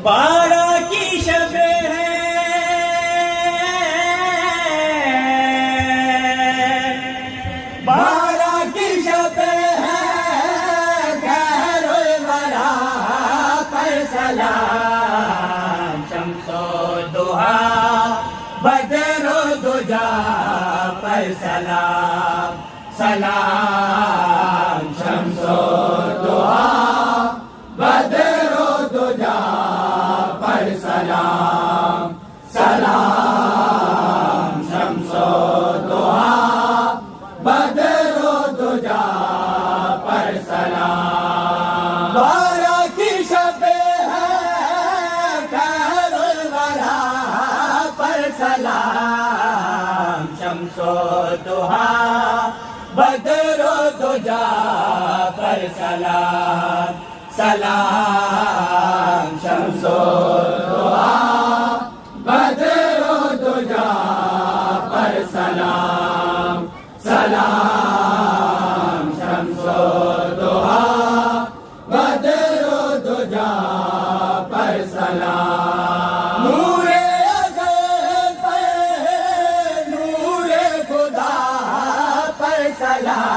بارہ کی شب ہے بارہ کی شب ہے خیر الورا پر سلام شمس و ضحا بدر و دجا پر سلام سلام شمس و ضحا بدر و دجا پر سلام سلام شمس و ضحا بدر و دجا پر سلام بارہ کی شب ہے خیر الورا پر سلام شمس و ضحا بدر و دجا پر سلام سلام شمس و ضحا بدر و دجا پر سلام سلام شمس و ضحا بدر و دجا پر سلام نور ازل پر نور خدا پر سلام